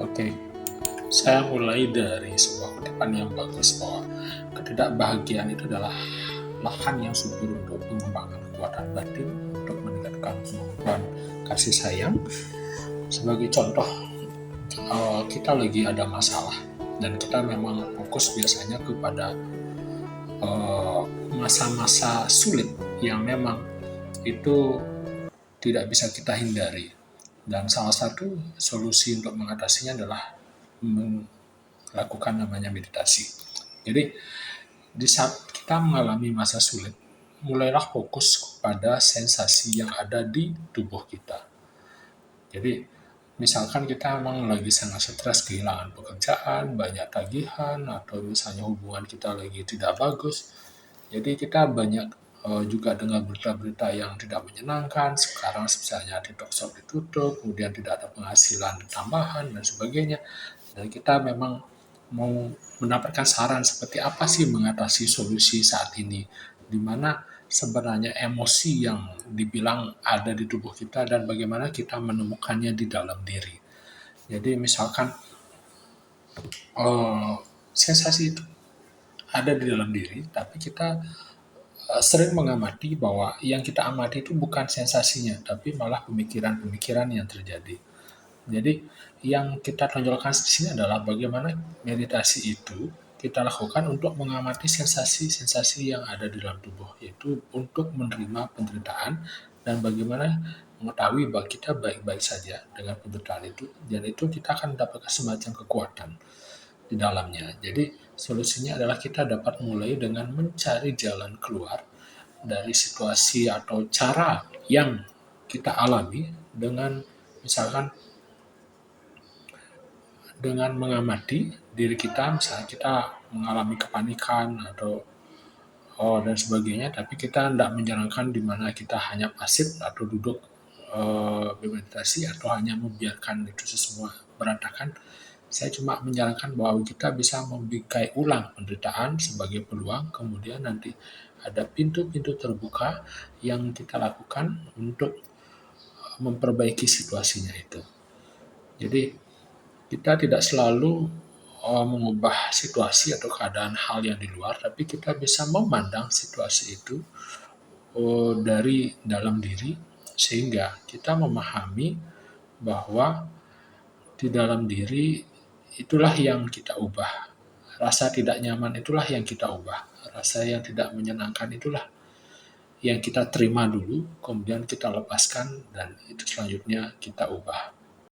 Oke, saya mulai dari sebuah kutipan yang bagus bahwa ketidakbahagiaan itu adalah lahan yang subur untuk pengembangan kekuatan batin, untuk meningkatkan kemampuan kasih sayang. Sebagai contoh, kita lagi ada masalah dan kita memang fokus biasanya kepada masa-masa sulit yang memang itu tidak bisa kita hindari. Dan salah satu solusi untuk mengatasinya adalah melakukan namanya meditasi. Jadi di saat kita mengalami masa sulit, mulailah fokus pada sensasi yang ada di tubuh kita. Jadi misalkan kita memang lagi sangat stres, kehilangan pekerjaan, banyak tagihan, atau misalnya hubungan kita lagi tidak bagus, jadi kita banyak juga dengar berita-berita yang tidak menyenangkan. Sekarang misalnya TikTok Shop ditutup, kemudian tidak ada penghasilan tambahan dan sebagainya. Dan kita memang mau mendapatkan saran seperti apa sih mengatasi solusi saat ini, di mana sebenarnya emosi yang dibilang ada di tubuh kita dan bagaimana kita menemukannya di dalam diri. Jadi misalkan sensasi itu ada di dalam diri, tapi kita sering mengamati bahwa yang kita amati itu bukan sensasinya, tapi malah pemikiran-pemikiran yang terjadi. Jadi yang kita tonjolkan di sini adalah bagaimana meditasi itu kita lakukan untuk mengamati sensasi-sensasi yang ada di dalam tubuh, yaitu untuk menerima penderitaan dan bagaimana mengetahui bahwa kita baik-baik saja dengan penderitaan itu, dan itu kita akan mendapatkan semacam kekuatan di dalamnya. Jadi solusinya adalah kita dapat mulai dengan mencari jalan keluar dari situasi atau cara yang kita alami dengan misalkan dengan mengamati diri kita, misalnya kita mengalami kepanikan atau dan sebagainya, tapi kita tidak menjalankan di mana kita hanya pasif atau duduk bermeditasi atau hanya membiarkan itu semua berantakan. Saya cuma menyarankan bahwa kita bisa membingkai ulang penderitaan sebagai peluang, kemudian nanti ada pintu-pintu terbuka yang kita lakukan untuk memperbaiki situasinya itu. Jadi kita tidak selalu mengubah situasi atau keadaan hal yang di luar, tapi kita bisa memandang situasi itu dari dalam diri, sehingga kita memahami bahwa di dalam diri itulah yang kita ubah. Rasa tidak nyaman itulah yang kita ubah. Rasa yang tidak menyenangkan itulah yang kita terima dulu, kemudian kita lepaskan, dan itu selanjutnya kita ubah.